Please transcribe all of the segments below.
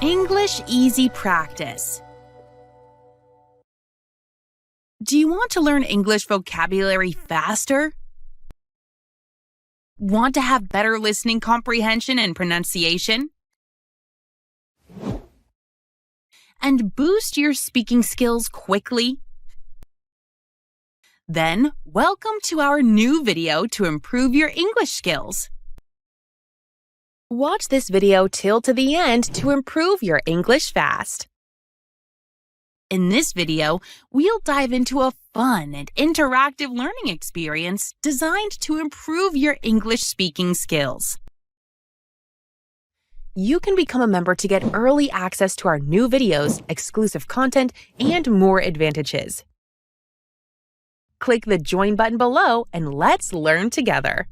English Easy Practice. Do you want to learn English vocabulary faster? Want to have better listening comprehension and pronunciation? And boost your speaking skills quickly? Then, welcome to our new video to improve your English skills. Watch this video till to the end to improve your English fast. In this video, we'll dive into a fun and interactive learning experience designed to improve your English speaking skills. You can become a member to get early access to our new videos, exclusive content, and more advantages. Click the join button below and let's learn together.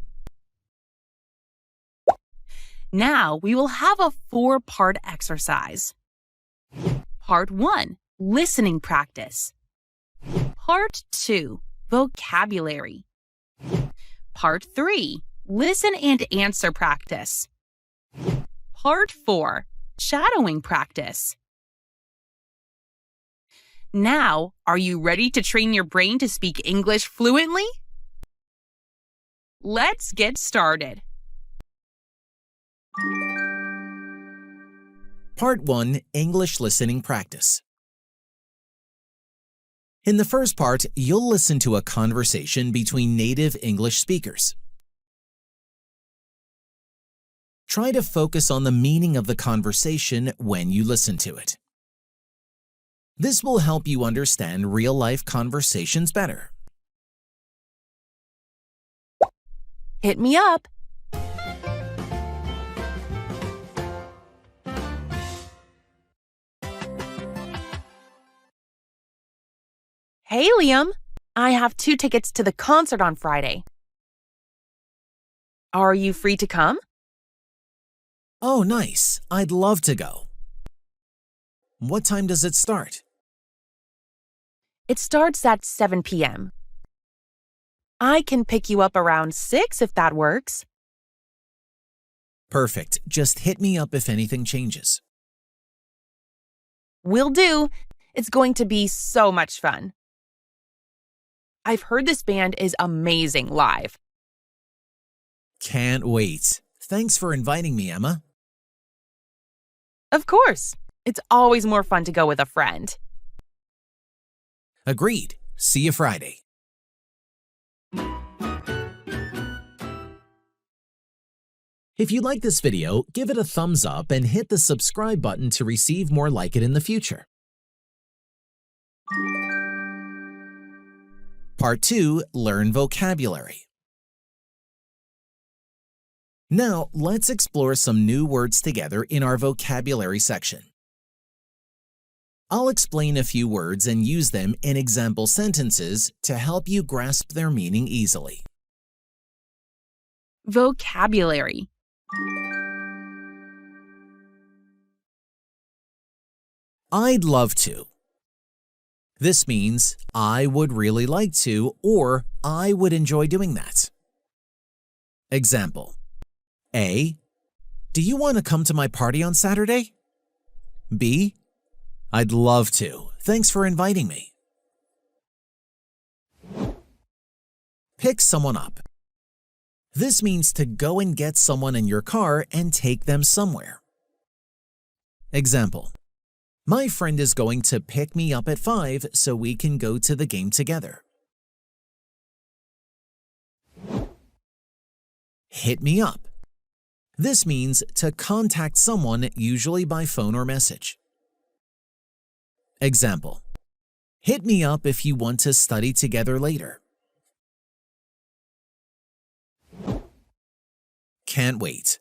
Now we will have a 4-part exercise. Part 1, listening practice. Part 2, vocabulary. Part 3, listen and answer practice. Part 4, shadowing practice. Now, are you ready to train your brain to speak English fluently? Let's get started. Part 1, English Listening Practice. In the first part, you'll listen to a conversation between native English speakers. Try to focus on the meaning of the conversation when you listen to it. This will help you understand real-life conversations better. Hit me up. Hey, Liam. I have 2 tickets to the concert on Friday. Are you free to come? Oh, nice. I'd love to go. What time does it start? It starts at 7 p.m. I can pick you up around 6 if that works. Perfect. Just hit me up if anything changes. Will do. It's going to be so much fun. I've heard this band is amazing live. Can't wait. Thanks for inviting me, Emma. Of course. It's always more fun to go with a friend. Agreed. See you Friday. If you like this video, give it a thumbs up and hit the subscribe button to receive more like it in the future. Part 2, Learn Vocabulary. Now, let's explore some new words together in our vocabulary section. I'll explain a few words and use them in example sentences to help you grasp their meaning easily. Vocabulary. I'd love to. This means I would really like to, or I would enjoy doing that. Example. A. Do you want to come to my party on Saturday? B. I'd love to. Thanks for inviting me. Pick someone up. This means to go and get someone in your car and take them somewhere. Example. My friend is going to pick me up at 5 so we can go to the game together. Hit me up. This means to contact someone, usually by phone or message. Example. Hit me up if you want to study together later. Can't wait.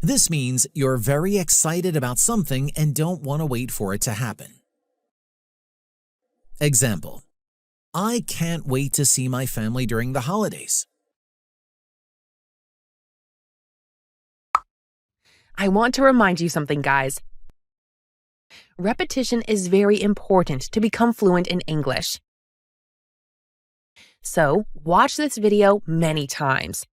This means you're very excited about something and don't want to wait for it to happen. Example. I can't wait to see my family during the holidays. I want to remind you something, guys. Repetition is very important to become fluent in English. So, watch this video many times.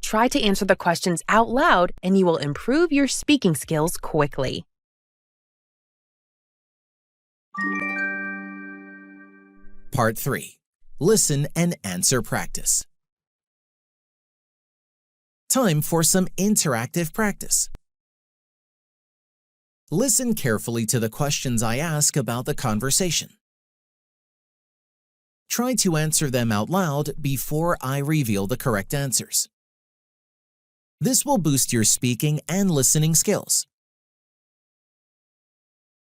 Try to answer the questions out loud and you will improve your speaking skills quickly. Part 3. Listen and answer practice. Time for some interactive practice. Listen carefully to the questions I ask about the conversation. Try to answer them out loud before I reveal the correct answers. This will boost your speaking and listening skills.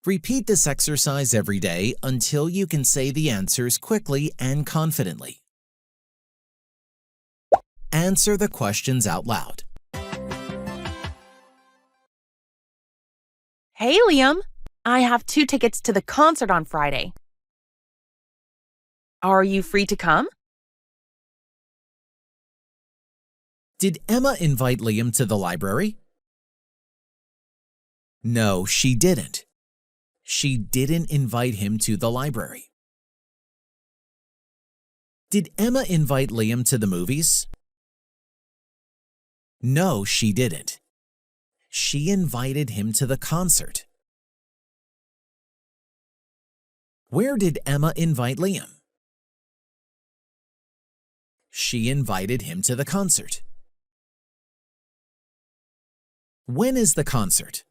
Repeat this exercise every day until you can say the answers quickly and confidently. Answer the questions out loud. Hey, Liam. I have 2 tickets to the concert on Friday. Are you free to come? Did Emma invite Liam to the library? No, she didn't. She didn't invite him to the library. Did Emma invite Liam to the movies? No, she didn't. She invited him to the concert. Where did Emma invite Liam? She invited him to the concert. When is the concert?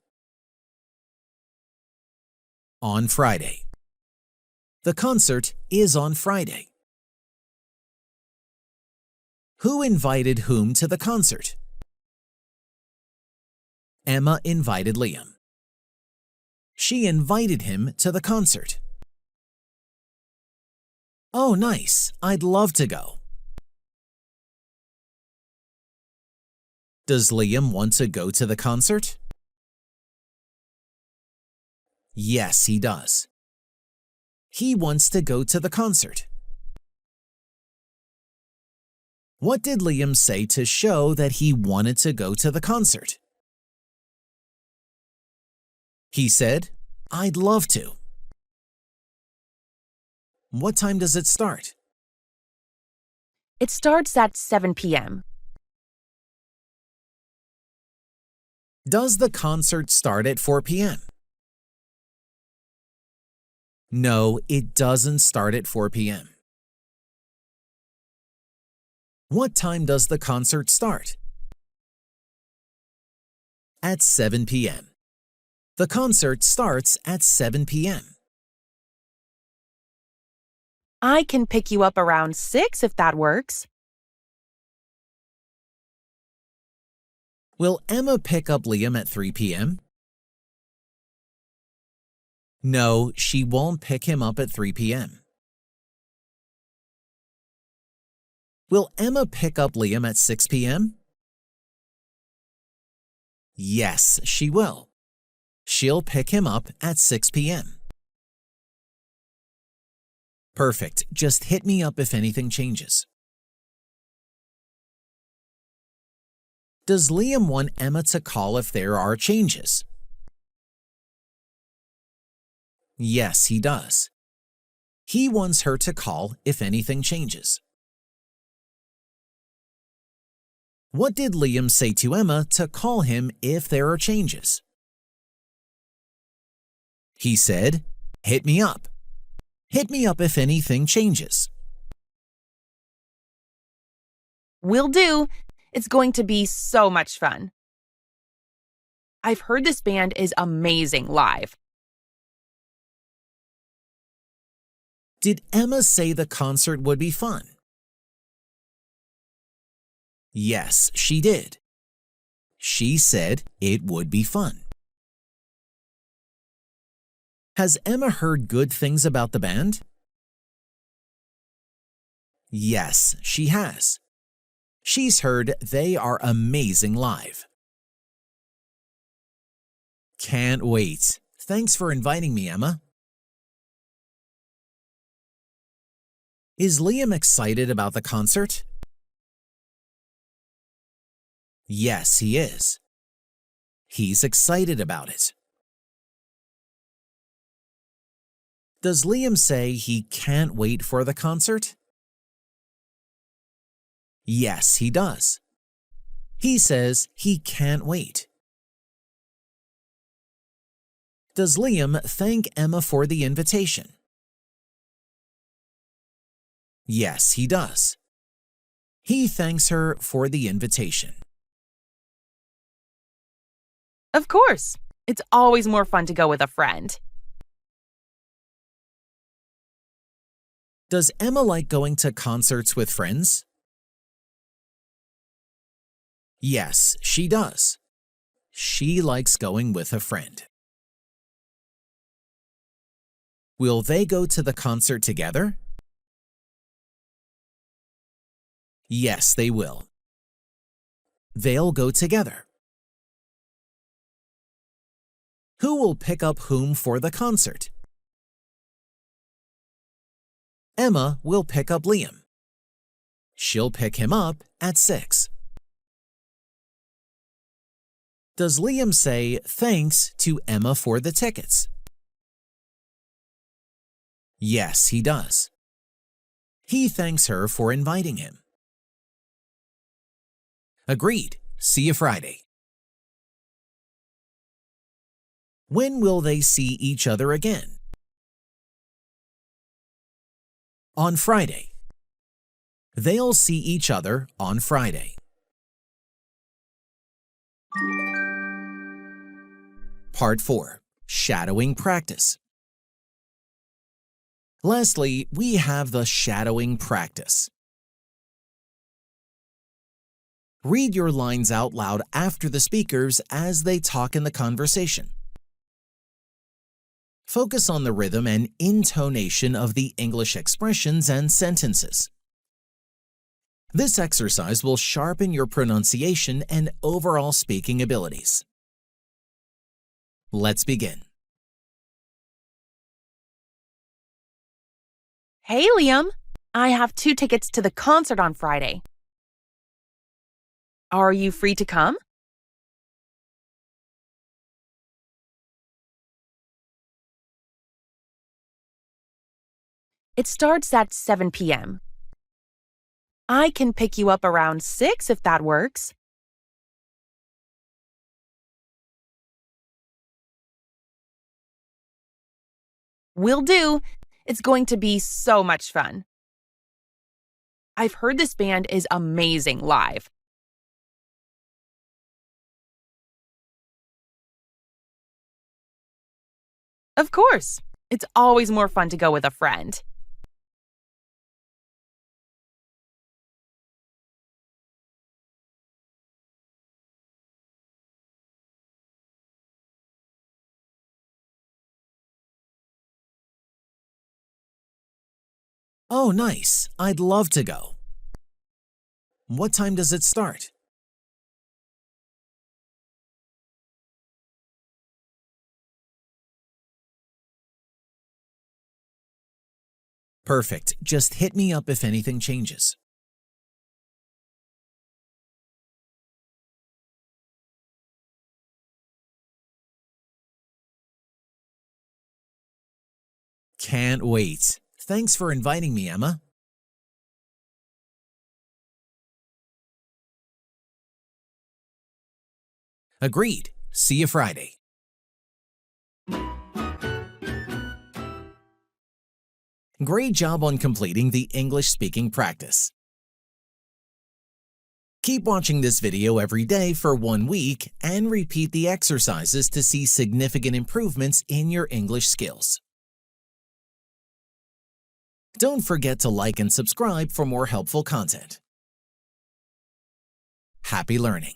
On Friday. The concert is on Friday. Who invited whom to the concert? Emma invited Liam. She invited him to the concert. Oh, nice. I'd love to go. Does Liam want to go to the concert? Yes, he does. He wants to go to the concert. What did Liam say to show that he wanted to go to the concert? He said, I'd love to. What time does it start? It starts at 7 p.m. Does the concert start at 4 p.m.? No, it doesn't start at 4 p.m. What time does the concert start? At 7 p.m. The concert starts at 7 p.m. I can pick you up around 6 if that works. Will Emma pick up Liam at 3 p.m.? No, she won't pick him up at 3 p.m. Will Emma pick up Liam at 6 p.m.? Yes, she will. She'll pick him up at 6 p.m. Perfect. Just hit me up if anything changes. Does Liam want Emma to call if there are changes? Yes, he does. He wants her to call if anything changes. What did Liam say to Emma to call him if there are changes? He said, hit me up. Hit me up if anything changes. Will do. It's going to be so much fun. I've heard this band is amazing live. Did Emma say the concert would be fun? Yes, she did. She said it would be fun. Has Emma heard good things about the band? Yes, she has. She's heard they are amazing live. Can't wait. Thanks for inviting me, Emma. Is Liam excited about the concert? Yes, he is. He's excited about it. Does Liam say he can't wait for the concert? Yes, he does. He says he can't wait. Does Liam thank Emma for the invitation? Yes, he does. He thanks her for the invitation. Of course. It's always more fun to go with a friend. Does Emma like going to concerts with friends? Yes, she does. She likes going with a friend. Will they go to the concert together? Yes, they will. They'll go together. Who will pick up whom for the concert? Emma will pick up Liam. She'll pick him up at 6. Does Liam say thanks to Emma for the tickets? Yes, he does. He thanks her for inviting him. Agreed. See you Friday. When will they see each other again? On Friday. They'll see each other on Friday. Part 4. Shadowing practice. Lastly, we have the shadowing practice. Read your lines out loud after the speakers as they talk in the conversation. Focus on the rhythm and intonation of the English expressions and sentences. This exercise will sharpen your pronunciation and overall speaking abilities. Let's begin. Hey, Liam. I have 2 tickets to the concert on Friday. Are you free to come? It starts at 7 p.m. I can pick you up around 6 if that works. Will do. It's going to be so much fun. I've heard this band is amazing live. Of course. It's always more fun to go with a friend. Oh, nice. I'd love to go. What time does it start? Perfect. Just hit me up if anything changes. Can't wait. Thanks for inviting me, Emma. Agreed. See you Friday. Great job on completing the English speaking practice. Keep watching this video every day for 1 week and repeat the exercises to see significant improvements in your English skills. Don't forget to like and subscribe for more helpful content. Happy learning!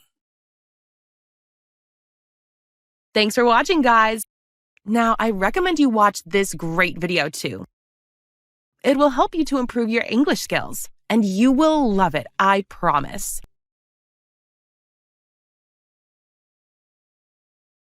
Thanks for watching, guys. Now, I recommend you watch this great video too. It will help you to improve your English skills, and you will love it, I promise.